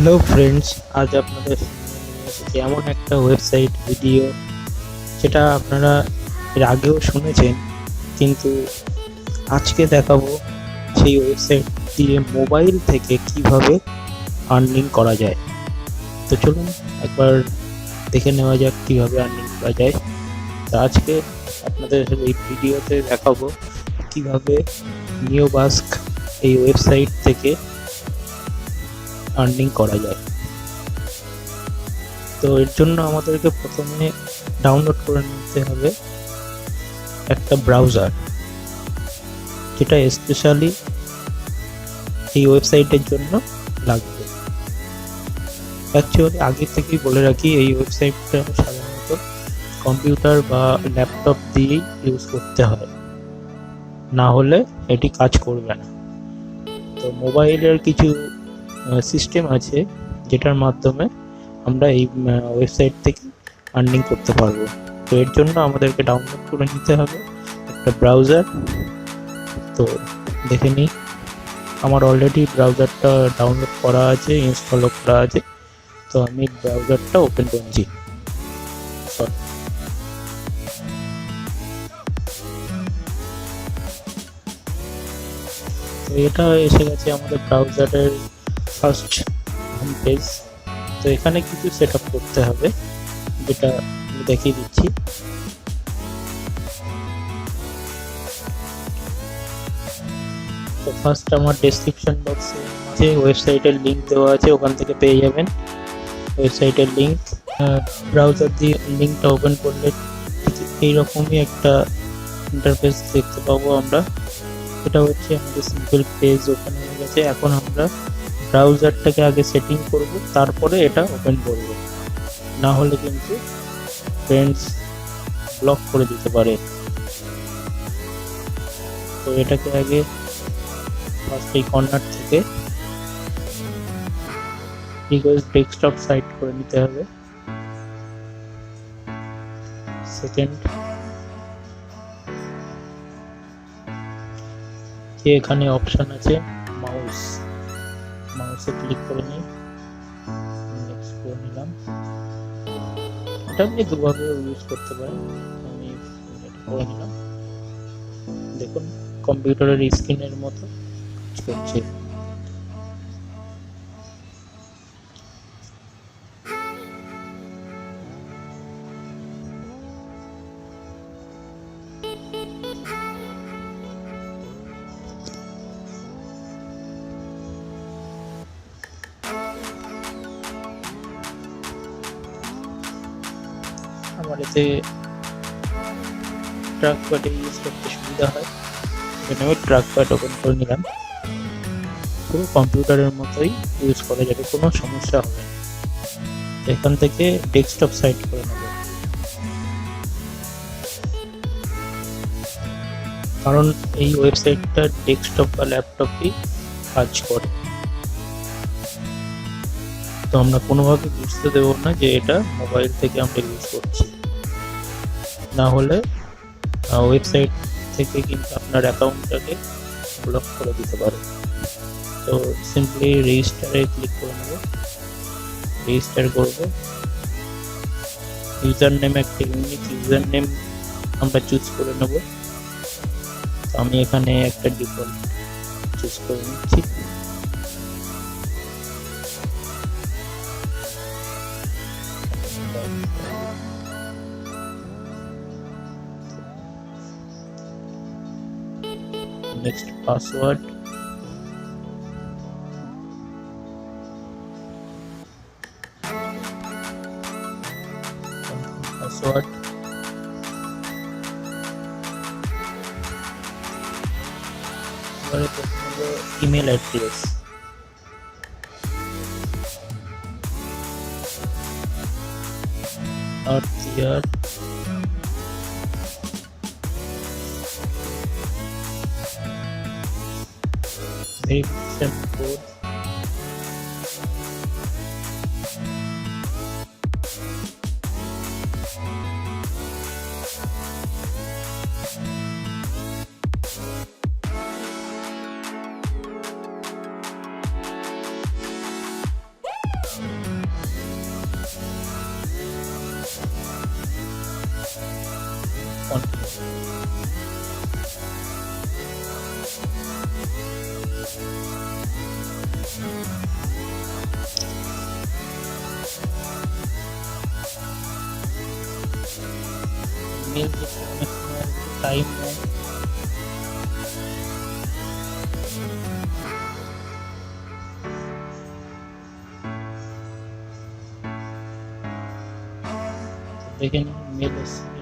Hello friends, আজ আপনাদের সামনে নিয়ে এসেছি এমন একটা ওয়েবসাইট ভিডিও যেটা আপনারা এর আগেও শুনেছেন, কিন্তু আজকে দেখাবো সেই ওয়েবসাইট দিয়ে মোবাইল থেকে কিভাবে আর্নিং করা যায়। তো চলুন একবার দেখে নেওয়া যাক কিভাবে আর্নিং করা যায়। তো আজকে আপনাদের এই ভিডিওতে দেখাবো কিভাবে নিওবাস্ক এই ওয়েবসাইট থেকে আর্নিং করা যায়। তো এর জন্য আমাদেরকে প্রথমে ডাউনলোড করে নিতে হবে একটা ব্রাউজার, যেটা স্পেশালি এই ওয়েবসাইটের জন্য লাগবে। অ্যাকচুয়ালি আগে থেকেই বলে রাখি, এই ওয়েবসাইটটা সাধারণত কম্পিউটার বা ল্যাপটপ দিয়েই ইউজ করতে হয়, না হলে এটি কাজ করবে না। তো মোবাইলের কিছু সিস্টেম আছে যেটার মাধ্যমে আমরা এই ওয়েবসাইট থেকে আর্নিং করতে পারবো। তো এর জন্য আমাদেরকে ডাউনলোড করে নিতে হবে একটা ব্রাউজার। তো দেখে নিই, আমার অলরেডি ব্রাউজারটা ডাউনলোড করা আছে, ইনস্টলও করা আছে। তো আমি ব্রাউজারটা ওপেন করছি। তো এটা এসে গেছে আমাদের ব্রাউজারের ফার্স্ট হোম পেজ। তো এখানে কিছু সেট আপ করতে হবে, যেটা আমি দেখিয়ে দিচ্ছি। তো ফার্স্ট আমার ডেসক্রিপশন বক্সে আছে ওয়েবসাইটের লিঙ্ক দেওয়া আছে, ওখান থেকে পেয়ে যাবেন ওয়েবসাইটের লিঙ্ক। ব্রাউজার দিয়ে লিঙ্কটা ওপেন করলে এইরকমই একটা ইন্টারফেস দেখতে পাবো আমরা। এটা হচ্ছে আমাদের সিম্পল পেজ ওপেন হয়ে গেছে। এখন আমরা ব্রাউজারটাকে আগে সেটিং করব, তারপরে এটা ওপেন করব, না হলে কিন্তু ফ্রেন্ডস ব্লক করে দিতে পারে। তো এটাকে আগে ফার্স্ট এই কর্নার থেকে রিকোয়েস্ট ডেস্কটপ সাইট করে নিতে হবে। সেকেন্ড, যে এখানে অপশন আছে মাউসে ক্লিক করে নিই, নেক্সট করে নিলাম। এটা আপনি দুভাবে ইউজ করতে পারেন, আমি এটা করে নিলাম। দেখুন কম্পিউটারের স্ক্রিনের মতো কাজ করছে। আমার এতে ট্র্যাক প্যাডে ইউজ করতে সুবিধা হয়, এখানে আমি ট্র্যাক প্যাড ওপেন করে নিলাম। পুরো কম্পিউটারের মতোই ইউজ করা যাবে, কোনো সমস্যা হবে না। এখান থেকে ডেস্কটপ সাইট করে নেব, কারণ এই ওয়েবসাইটটা ডেস্কটপ বা ল্যাপটপই কাজ করে। তো আমরা কোনোভাবে বুঝতে দেবো না যে এটা মোবাইল থেকে আমরা ইউজ করছি, না হলে ওয়েবসাইট থেকে কিন্তু আপনার অ্যাকাউন্টটাকে ব্লক করে দিতে পারে। তো সিম্পলি রেজিস্টারে ক্লিক করে নেব, রেজিস্টার করব। ইউজার নেম একটা ইউনিক ইউজার নেম আমরা চুজ করে নেব। আমি এখানে একটা ডিফল্ট চুজ করে নিচ্ছি। নেক্সট পাসওয়ার্ড, এবারে ইমেল অ্যাড্রেস, আর্থ ইয়ার, ভেরিফিকেশন কোড, কন্টিনিউ। মেল যেতে অনেক সময় টাইম নেয়। দেখে নিন মেল এসছে।